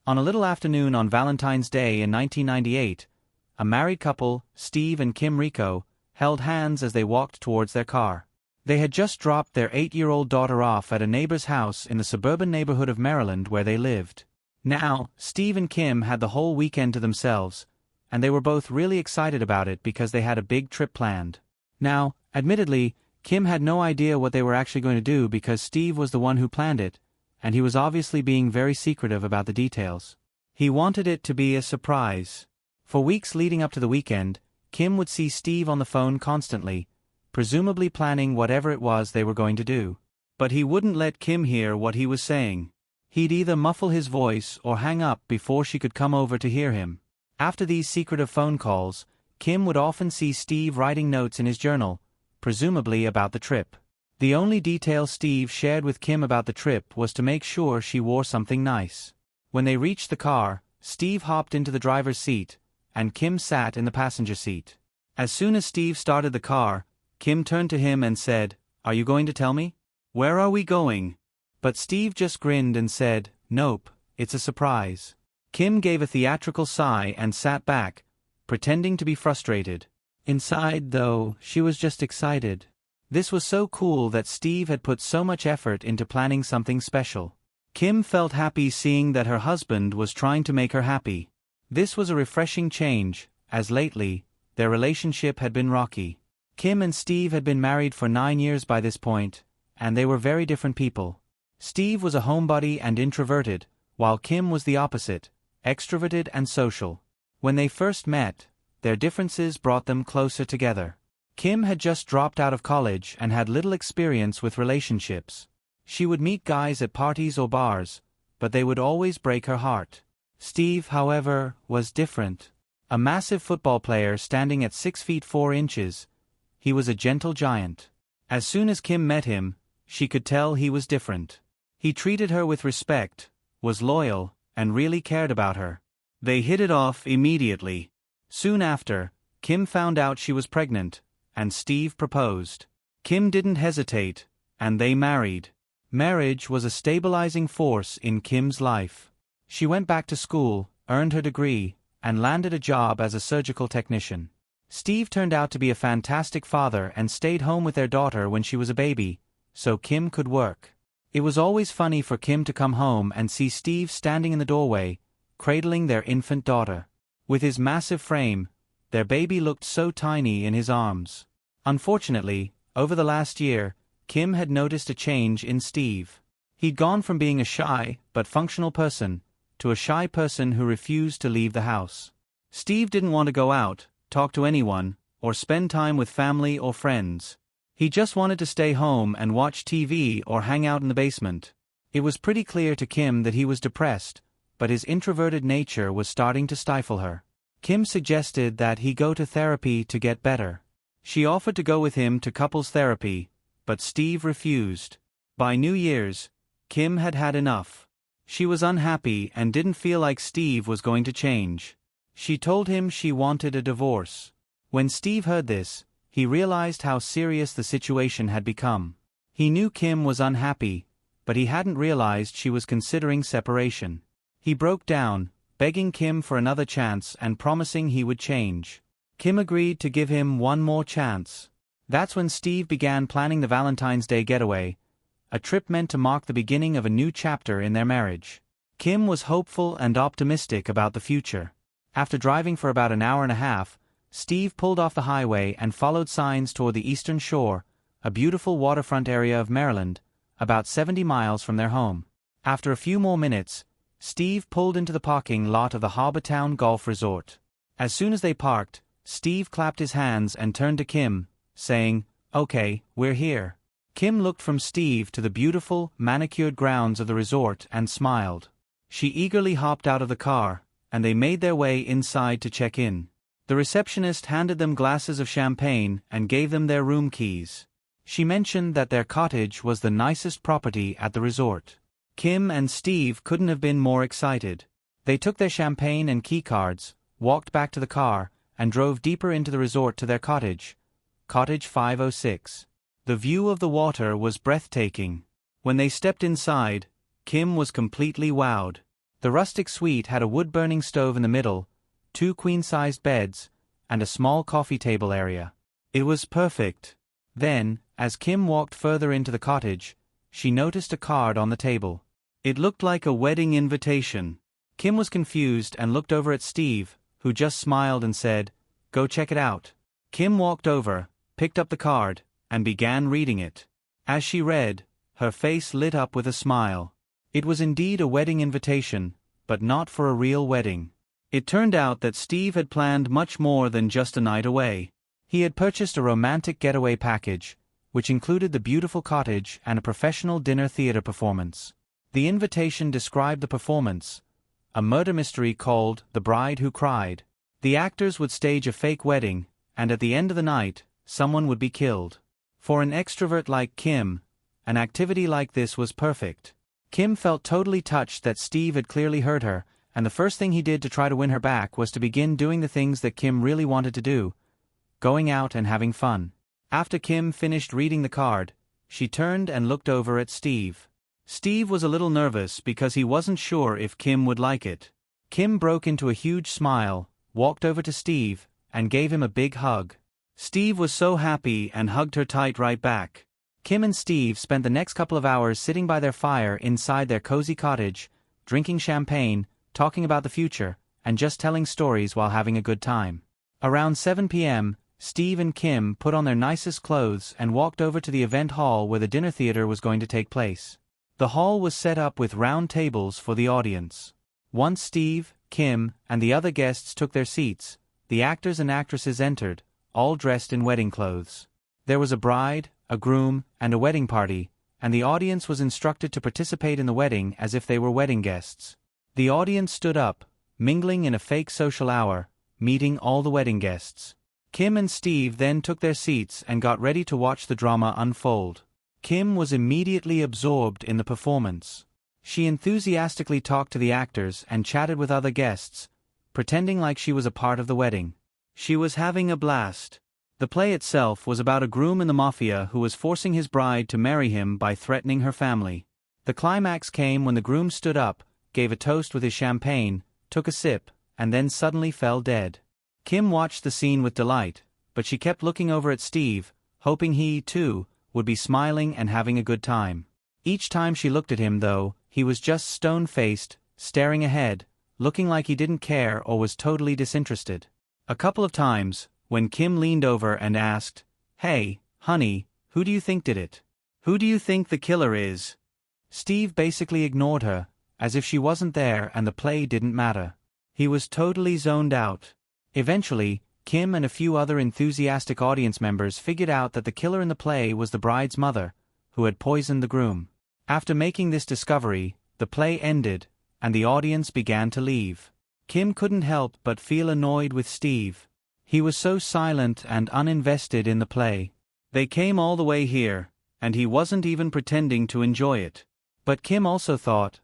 On a little afternoon on Valentine's Day in 1998, a married couple, Steve and Kim Rico, held hands as they walked towards their car. They had just dropped their 8-year-old daughter off at a neighbor's house in the suburban neighborhood of Maryland where they lived. Now, Steve and Kim had the whole weekend to themselves, and they were both really excited about it because they had a big trip planned. Now, admittedly, Kim had no idea what they were actually going to do because Steve was the one who planned it, and he was obviously being very secretive about the details. He wanted it to be a surprise. For weeks leading up to the weekend, Kim would see Steve on the phone constantly, presumably planning whatever it was they were going to do. But he wouldn't let Kim hear what he was saying. He'd either muffle his voice or hang up before she could come over to hear him. After these secretive phone calls, Kim would often see Steve writing notes in his journal, presumably about the trip. The only detail Steve shared with Kim about the trip was to make sure she wore something nice. When they reached the car, Steve hopped into the driver's seat, and Kim sat in the passenger seat. As soon as Steve started the car, Kim turned to him and said, "Are you going to tell me? Where are we going?" But Steve just grinned and said, "Nope, it's a surprise." Kim gave a theatrical sigh and sat back, pretending to be frustrated. Inside, though, she was just excited. This was so cool that Steve had put so much effort into planning something special. Kim felt happy seeing that her husband was trying to make her happy. This was a refreshing change, as lately, their relationship had been rocky. Kim and Steve had been married for 9 years by this point, and they were very different people. Steve was a homebody and introverted, while Kim was the opposite, extroverted and social. When they first met, their differences brought them closer together. Kim had just dropped out of college and had little experience with relationships. She would meet guys at parties or bars, but they would always break her heart. Steve, however, was different. A massive football player standing at 6 feet 4 inches, he was a gentle giant. As soon as Kim met him, she could tell he was different. He treated her with respect, was loyal, and really cared about her. They hit it off immediately. Soon after, Kim found out she was pregnant, and Steve proposed. Kim didn't hesitate, and they married. Marriage was a stabilizing force in Kim's life. She went back to school, earned her degree, and landed a job as a surgical technician. Steve turned out to be a fantastic father and stayed home with their daughter when she was a baby, so Kim could work. It was always funny for Kim to come home and see Steve standing in the doorway, cradling their infant daughter. With his massive frame, their baby looked so tiny in his arms. Unfortunately, over the last year, Kim had noticed a change in Steve. He'd gone from being a shy but functional person to a shy person who refused to leave the house. Steve didn't want to go out, talk to anyone, or spend time with family or friends. He just wanted to stay home and watch TV or hang out in the basement. It was pretty clear to Kim that he was depressed, but his introverted nature was starting to stifle her. Kim suggested that he go to therapy to get better. She offered to go with him to couples therapy, but Steve refused. By New Year's, Kim had had enough. She was unhappy and didn't feel like Steve was going to change. She told him she wanted a divorce. When Steve heard this, he realized how serious the situation had become. He knew Kim was unhappy, but he hadn't realized she was considering separation. He broke down, begging Kim for another chance and promising he would change. Kim agreed to give him one more chance. That's when Steve began planning the Valentine's Day getaway, a trip meant to mark the beginning of a new chapter in their marriage. Kim was hopeful and optimistic about the future. After driving for about an hour and a half, Steve pulled off the highway and followed signs toward the Eastern Shore, a beautiful waterfront area of Maryland, about 70 miles from their home. After a few more minutes, Steve pulled into the parking lot of the Harbortown Golf Resort. As soon as they parked, Steve clapped his hands and turned to Kim, saying, "Okay, we're here." Kim looked from Steve to the beautiful, manicured grounds of the resort and smiled. She eagerly hopped out of the car, and they made their way inside to check in. The receptionist handed them glasses of champagne and gave them their room keys. She mentioned that their cottage was the nicest property at the resort. Kim and Steve couldn't have been more excited. They took their champagne and key cards, walked back to the car, and drove deeper into the resort to their cottage, Cottage 506. The view of the water was breathtaking. When they stepped inside, Kim was completely wowed. The rustic suite had a wood-burning stove in the middle, 2 queen-sized beds, and a small coffee table area. It was perfect. Then, as Kim walked further into the cottage, she noticed a card on the table. It looked like a wedding invitation. Kim was confused and looked over at Steve, who just smiled and said, "Go check it out." Kim walked over, picked up the card, and began reading it. As she read, her face lit up with a smile. It was indeed a wedding invitation, but not for a real wedding. It turned out that Steve had planned much more than just a night away. He had purchased a romantic getaway package, which included the beautiful cottage and a professional dinner theater performance. The invitation described the performance, a murder mystery called The Bride Who Cried. The actors would stage a fake wedding, and at the end of the night, someone would be killed. For an extrovert like Kim, an activity like this was perfect. Kim felt totally touched that Steve had clearly heard her, and the first thing he did to try to win her back was to begin doing the things that Kim really wanted to do, going out and having fun. After Kim finished reading the card, she turned and looked over at Steve. Steve was a little nervous because he wasn't sure if Kim would like it. Kim broke into a huge smile, walked over to Steve, and gave him a big hug. Steve was so happy and hugged her tight right back. Kim and Steve spent the next couple of hours sitting by their fire inside their cozy cottage, drinking champagne, talking about the future, and just telling stories while having a good time. Around 7 p.m., Steve and Kim put on their nicest clothes and walked over to the event hall where the dinner theater was going to take place. The hall was set up with round tables for the audience. Once Steve, Kim, and the other guests took their seats, the actors and actresses entered, all dressed in wedding clothes. There was a bride, a groom, and a wedding party, and the audience was instructed to participate in the wedding as if they were wedding guests. The audience stood up, mingling in a fake social hour, meeting all the wedding guests. Kim and Steve then took their seats and got ready to watch the drama unfold. Kim was immediately absorbed in the performance. She enthusiastically talked to the actors and chatted with other guests, pretending like she was a part of the wedding. She was having a blast. The play itself was about a groom in the mafia who was forcing his bride to marry him by threatening her family. The climax came when the groom stood up, gave a toast with his champagne, took a sip, and then suddenly fell dead. Kim watched the scene with delight, but she kept looking over at Steve, hoping he, too, would be smiling and having a good time. Each time she looked at him, though, he was just stone-faced, staring ahead, looking like he didn't care or was totally disinterested. A couple of times, when Kim leaned over and asked, "Hey, honey, who do you think did it? Who do you think the killer is?" Steve basically ignored her, as if she wasn't there and the play didn't matter. He was totally zoned out. Eventually, Kim and a few other enthusiastic audience members figured out that the killer in the play was the bride's mother, who had poisoned the groom. After making this discovery, the play ended, and the audience began to leave. Kim couldn't help but feel annoyed with Steve. He was so silent and uninvested in the play. They came all the way here, and he wasn't even pretending to enjoy it. But Kim also thought,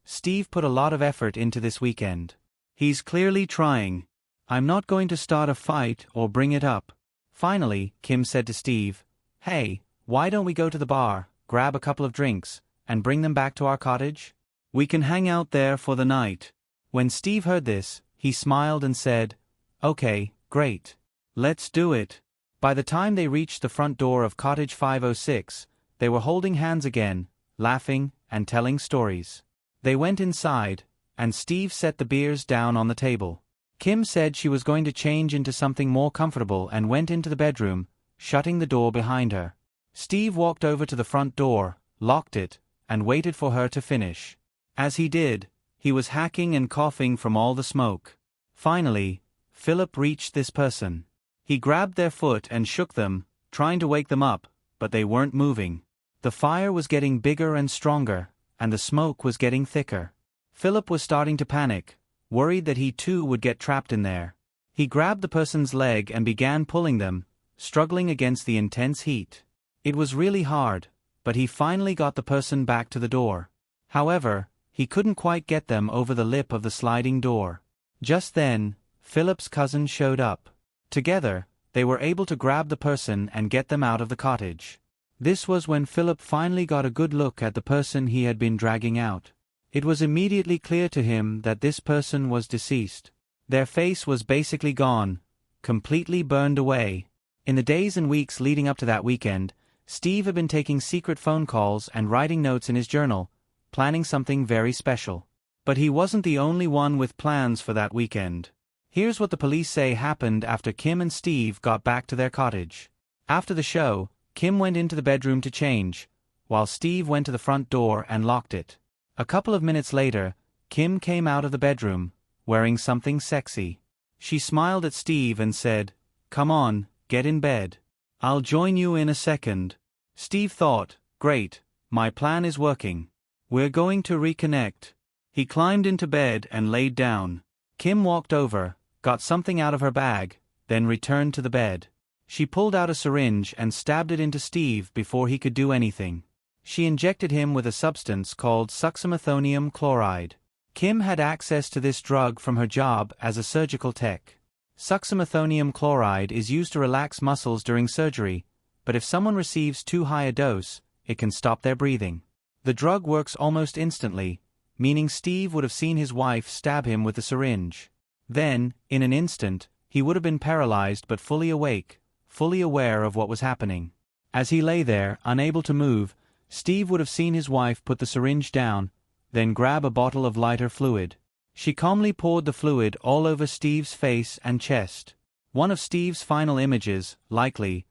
Steve put a lot of effort into this weekend. He's clearly trying. I'm not going to start a fight or bring it up. Finally, Kim said to Steve, "Hey, why don't we go to the bar, grab a couple of drinks, and bring them back to our cottage? We can hang out there for the night." When Steve heard this, he smiled and said, "Okay, great. Let's do it." By the time they reached the front door of Cottage 506, they were holding hands again, laughing, and telling stories. They went inside, and Steve set the beers down on the table. Kim said she was going to change into something more comfortable and went into the bedroom, shutting the door behind her. Steve walked over to the front door, locked it, and waited for her to finish. As he did, he was hacking and coughing from all the smoke. Finally, Philip reached this person. He grabbed their foot and shook them, trying to wake them up, but they weren't moving. The fire was getting bigger and stronger, and the smoke was getting thicker. Philip was starting to panic, worried that he too would get trapped in there. He grabbed the person's leg and began pulling them, struggling against the intense heat. It was really hard, but he finally got the person back to the door. However, he couldn't quite get them over the lip of the sliding door. Just then, Philip's cousin showed up. Together, they were able to grab the person and get them out of the cottage. This was when Philip finally got a good look at the person he had been dragging out. It was immediately clear to him that this person was deceased. Their face was basically gone, completely burned away. In the days and weeks leading up to that weekend, Steve had been taking secret phone calls and writing notes in his journal, planning something very special. But he wasn't the only one with plans for that weekend. Here's what the police say happened after Kim and Steve got back to their cottage. After the show, Kim went into the bedroom to change, while Steve went to the front door and locked it. A couple of minutes later, Kim came out of the bedroom, wearing something sexy. She smiled at Steve and said, "Come on, get in bed. I'll join you in a second." Steve thought, "Great, my plan is working. We're going to reconnect." He climbed into bed and laid down. Kim walked over, got something out of her bag, then returned to the bed. She pulled out a syringe and stabbed it into Steve before he could do anything. She injected him with a substance called succinylmethonium chloride. Kim had access to this drug from her job as a surgical tech. Succinylmethonium chloride is used to relax muscles during surgery, but if someone receives too high a dose, it can stop their breathing. The drug works almost instantly, meaning Steve would have seen his wife stab him with the syringe. Then, in an instant, he would have been paralyzed but fully awake, fully aware of what was happening. As he lay there, unable to move, Steve would have seen his wife put the syringe down, then grab a bottle of lighter fluid. She calmly poured the fluid all over Steve's face and chest. One of Steve's final images, likely,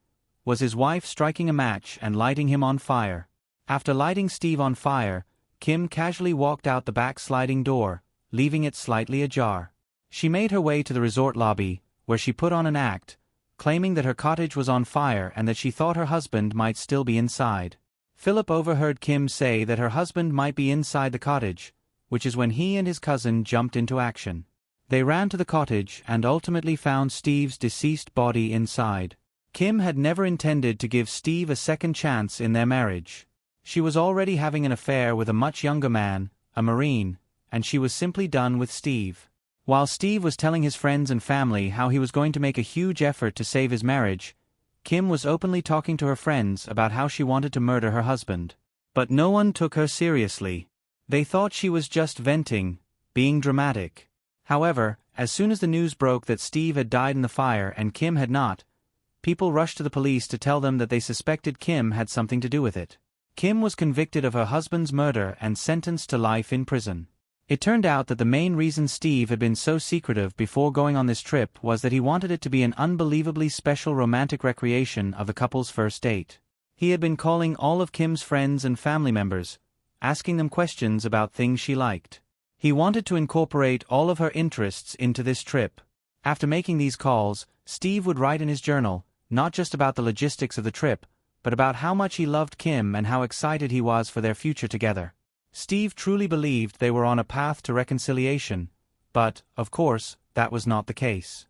was his wife striking a match and lighting him on fire. After lighting Steve on fire, Kim casually walked out the back sliding door, leaving it slightly ajar. She made her way to the resort lobby, where she put on an act, claiming that her cottage was on fire and that she thought her husband might still be inside. Philip overheard Kim say that her husband might be inside the cottage, which is when he and his cousin jumped into action. They ran to the cottage and ultimately found Steve's deceased body inside. Kim had never intended to give Steve a second chance in their marriage. She was already having an affair with a much younger man, a Marine, and she was simply done with Steve. While Steve was telling his friends and family how he was going to make a huge effort to save his marriage, Kim was openly talking to her friends about how she wanted to murder her husband. But no one took her seriously. They thought she was just venting, being dramatic. However, as soon as the news broke that Steve had died in the fire and Kim had not, people rushed to the police to tell them that they suspected Kim had something to do with it. Kim was convicted of her husband's murder and sentenced to life in prison. It turned out that the main reason Steve had been so secretive before going on this trip was that he wanted it to be an unbelievably special romantic recreation of the couple's first date. He had been calling all of Kim's friends and family members, asking them questions about things she liked. He wanted to incorporate all of her interests into this trip. After making these calls, Steve would write in his journal, not just about the logistics of the trip, but about how much he loved Kim and how excited he was for their future together. Steve truly believed they were on a path to reconciliation, but, of course, that was not the case.